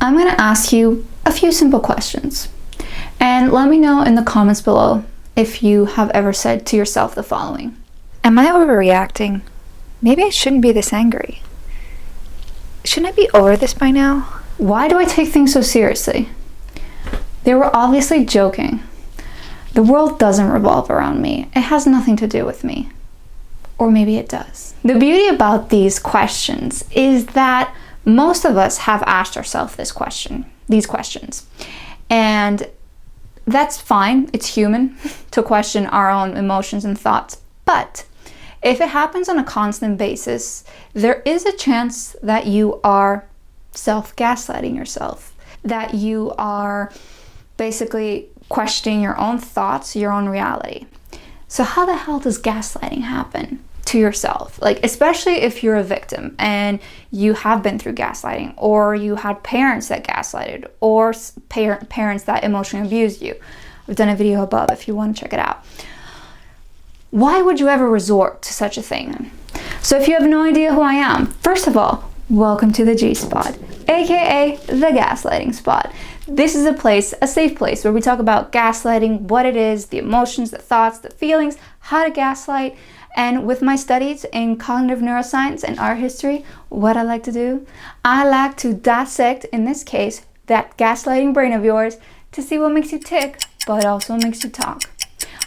I'm going to ask you a few simple questions, and let me know in the comments below if you have ever said to yourself the following. Am I overreacting? Maybe I shouldn't be this angry. Shouldn't I be over this by now? Why do I take things so seriously? They were obviously joking. The world doesn't revolve around me. It has nothing to do with me. Or maybe it does. The beauty about these questions is that most of us have asked ourselves these questions. And that's fine. It's human to question our own emotions and thoughts. But if it happens on a constant basis, there is a chance that you are self-gaslighting yourself, that you are basically questioning your own thoughts, your own reality. So how the hell does gaslighting happen to yourself? Like, especially if you're a victim and you have been through gaslighting, or you had parents that gaslighted, or parents that emotionally abused you. I've done a video above if you want to check it out. Why would you ever resort to such a thing? So if you have no idea who I am, first of all, welcome to the G-Spot, aka the gaslighting spot. This is a safe place where we talk about gaslighting, what it is, the emotions, the thoughts, the feelings, how to gaslight. And with my studies in cognitive neuroscience and art history, what I like to do, I like to dissect, in this case, that gaslighting brain of yours to see what makes you tick, but also makes you talk.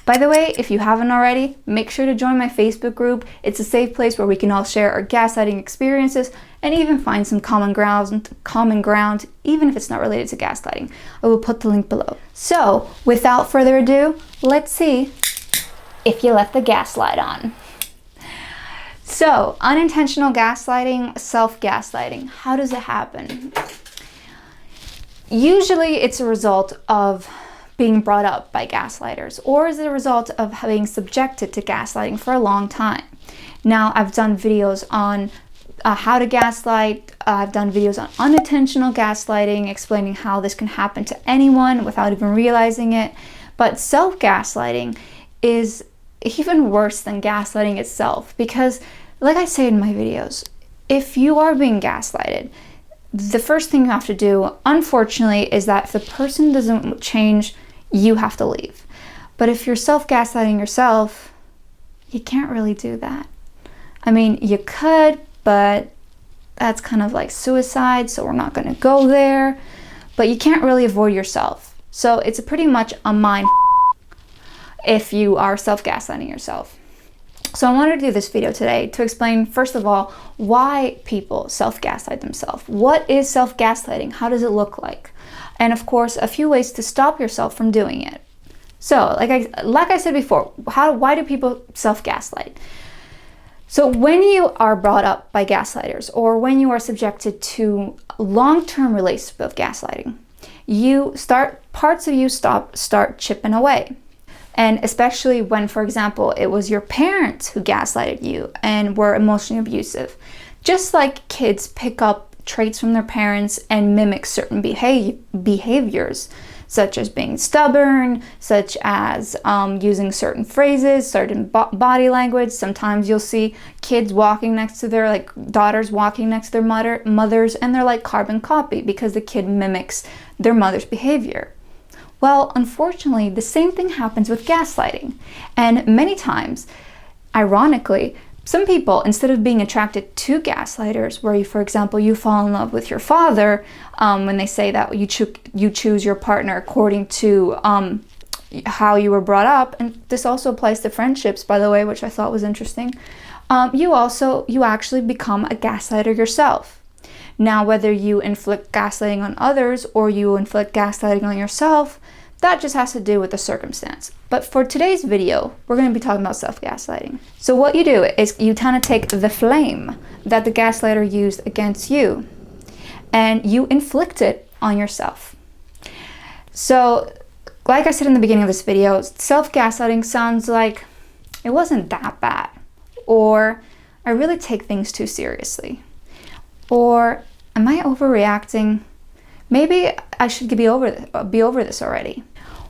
By the way, if you haven't already, make sure to join my Facebook group. It's a safe place where we can all share our gaslighting experiences and even find some common ground, even if it's not related to gaslighting. I will put the link below. So, without further ado, let's see if you left the gaslight on. So, unintentional gaslighting, self-gaslighting, how does it happen? Usually it's a result of being brought up by gaslighters, or is it a result of being subjected to gaslighting for a long time? Now, I've done videos on how to gaslight. I've done videos on unintentional gaslighting, explaining how this can happen to anyone without even realizing it. But self-gaslighting is even worse than gaslighting itself, because like I say in my videos, if you are being gaslighted, the first thing you have to do, unfortunately, is that if the person doesn't change, you have to leave. But if you're self-gaslighting yourself, you can't really do that. I mean, you could, but that's kind of like suicide, so we're not going to go there. But you can't really avoid yourself. So it's pretty much a mind if you are self-gaslighting yourself. So I wanted to do this video today to explain, first of all, why people self-gaslight themselves. What is self-gaslighting? How does it look like? And of course, a few ways to stop yourself from doing it. So, like I said before, why do people self-gaslight? So when you are brought up by gaslighters, or when you are subjected to long-term relationship of gaslighting, parts of you start chipping away. And especially when, for example, it was your parents who gaslighted you and were emotionally abusive. Just like kids pick up traits from their parents and mimic certain behaviors, such as being stubborn, such as using certain phrases, certain body language. Sometimes you'll see kids walking next to their, daughters walking next to their mothers, and they're like carbon copy because the kid mimics their mother's behavior. Well, unfortunately, the same thing happens with gaslighting. And many times, ironically, some people, instead of being attracted to gaslighters, where for example, you fall in love with your father, when they say that you choose your partner according to how you were brought up, and this also applies to friendships, by the way, which I thought was interesting, you actually become a gaslighter yourself. Now, whether you inflict gaslighting on others or you inflict gaslighting on yourself, that just has to do with the circumstance. But for today's video, we're going to be talking about self-gaslighting. So what you do is you kind of take the flame that the gaslighter used against you and you inflict it on yourself. So, like I said in the beginning of this video, self-gaslighting sounds like it wasn't that bad, or I really take things too seriously, or am I overreacting? Maybe I should be over this already.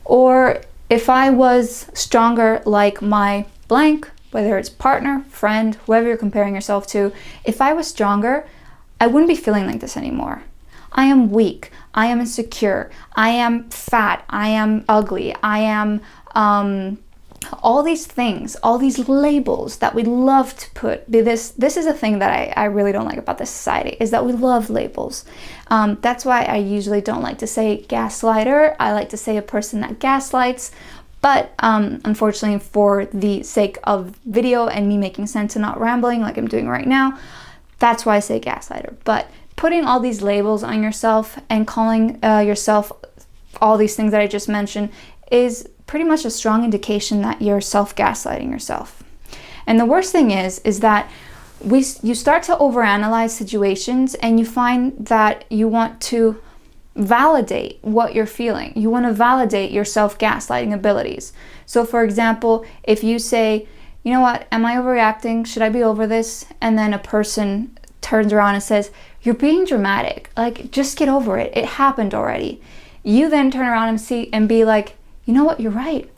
Or if I was stronger like my blank, whether it's partner, friend, whoever you're comparing yourself to, if I was stronger, I wouldn't be feeling like this anymore. I am weak. I am insecure. I am fat. I am ugly. I am all these things, all these labels that we love to put. This is a thing that I really don't like about this society, is that we love labels. That's why I usually don't like to say gaslighter. I like to say a person that gaslights. But unfortunately, for the sake of video and me making sense and not rambling like I'm doing right now, that's why I say gaslighter. But putting all these labels on yourself and calling yourself all these things that I just mentioned is pretty much a strong indication that you're self-gaslighting yourself. And the worst thing is that you start to overanalyze situations, and you find that you want to validate what you're feeling. You want to validate your self-gaslighting abilities. So for example, if you say, you know what, am I overreacting? Should I be over this? And then a person turns around and says, you're being dramatic. Like, just get over it. It happened already. You then turn around and be like, you know what, you're right.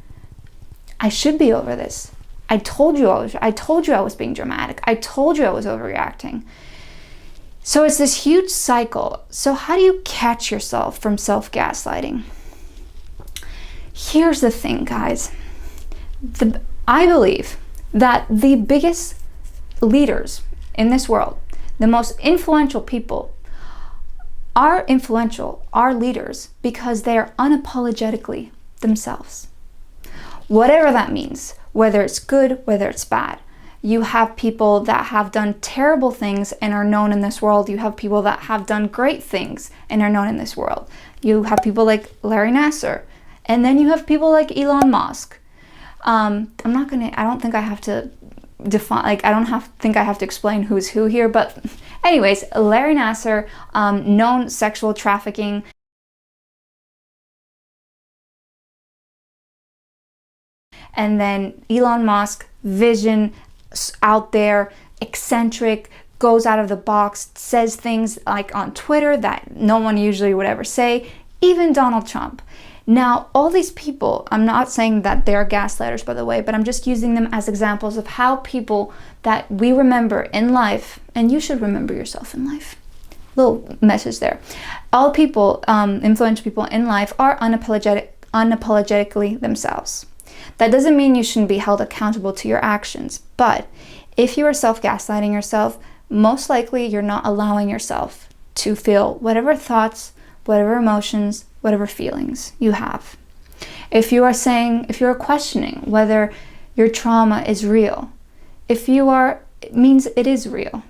I should be over this. I told you I was being dramatic. I told you I was overreacting. So it's this huge cycle. So how do you catch yourself from self-gaslighting? Here's the thing, guys. I believe that the biggest leaders in this world, the most influential people, are leaders because they are unapologetically themselves. Whatever that means, whether it's good, whether it's bad. You have people that have done terrible things and are known in this world. You have people that have done great things and are known in this world. You have people like Larry Nassar. And then you have people like Elon Musk. I don't think I have to define, like, I don't think I have to explain who's who here. But anyways, Larry Nassar, known sexual trafficking. And then Elon Musk, vision, out there, eccentric, goes out of the box, says things like on Twitter that no one usually would ever say, even Donald Trump. Now, all these people, I'm not saying that they're gaslighters, by the way, but I'm just using them as examples of how people that we remember in life, and you should remember yourself in life. Little message there. All people, influential people in life, are unapologetically themselves. That doesn't mean you shouldn't be held accountable to your actions, but if you are self-gaslighting yourself, most likely you're not allowing yourself to feel whatever thoughts, whatever emotions, whatever feelings you have. If you are questioning whether your trauma is real, it means it is real.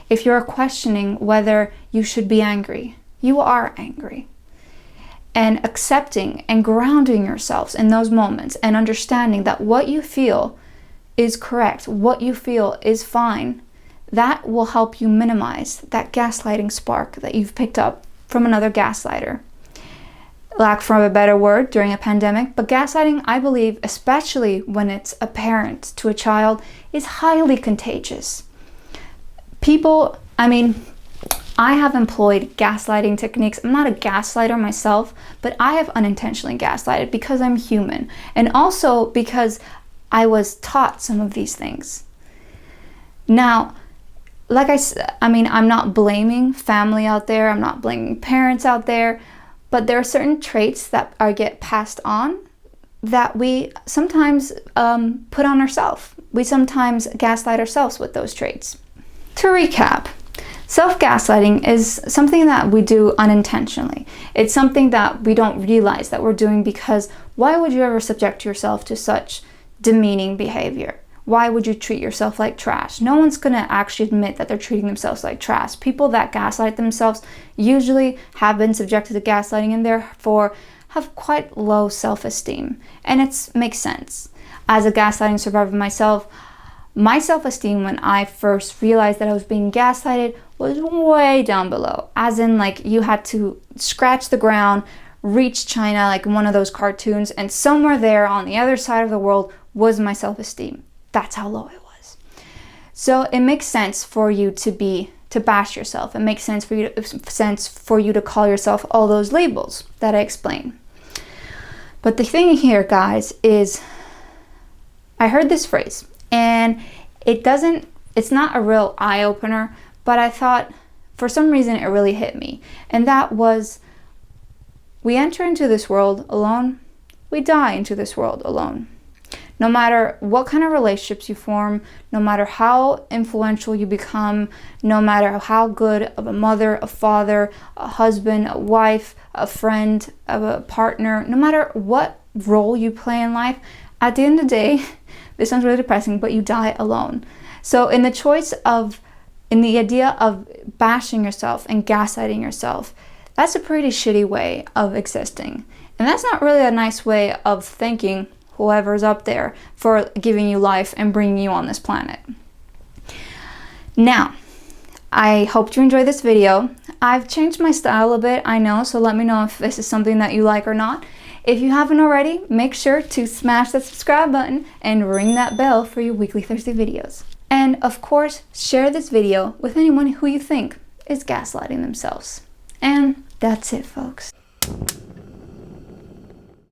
If you are questioning whether you should be angry, you are angry. And accepting and grounding yourselves in those moments and understanding that what you feel is correct, what you feel is fine, that will help you minimize that gaslighting spark that you've picked up from another gaslighter. Lack for a better word during a pandemic, but gaslighting, I believe, especially when it's apparent to a child, is highly contagious. I have employed gaslighting techniques. I'm not a gaslighter myself, but I have unintentionally gaslighted because I'm human, and also because I was taught some of these things. Now, like I said, I'm not blaming family out there, I'm not blaming parents out there, but there are certain traits that get passed on that we sometimes put on ourselves. We sometimes gaslight ourselves with those traits. To recap, self-gaslighting is something that we do unintentionally. It's something that we don't realize that we're doing, because why would you ever subject yourself to such demeaning behavior? Why would you treat yourself like trash? No one's gonna actually admit that they're treating themselves like trash. People that gaslight themselves usually have been subjected to gaslighting and therefore have quite low self-esteem. And it makes sense. As a gaslighting survivor myself, my self-esteem when I first realized that I was being gaslighted was way down below. As in, like, you had to scratch the ground, reach China, like one of those cartoons, and somewhere there on the other side of the world was my self-esteem. That's how low it was. So it makes sense for you to bash yourself. It makes sense for you to call yourself all those labels that I explained. But the thing here, guys, is I heard this phrase, and it's not a real eye-opener, but I thought for some reason it really hit me. And that was, we enter into this world alone, we die into this world alone. No matter what kind of relationships you form, no matter how influential you become, no matter how good of a mother, a father, a husband, a wife, a friend, a partner, no matter what role you play in life, at the end of the day, this sounds really depressing, but you die alone. So in the idea of bashing yourself and gaslighting yourself, that's a pretty shitty way of existing. And that's not really a nice way of thanking whoever's up there for giving you life and bringing you on this planet. Now, I hope you enjoyed this video. I've changed my style a bit, I know, so let me know if this is something that you like or not. If you haven't already, make sure to smash that subscribe button and ring that bell for your weekly Thursday videos. And of course, share this video with anyone who you think is gaslighting themselves. And that's it, folks.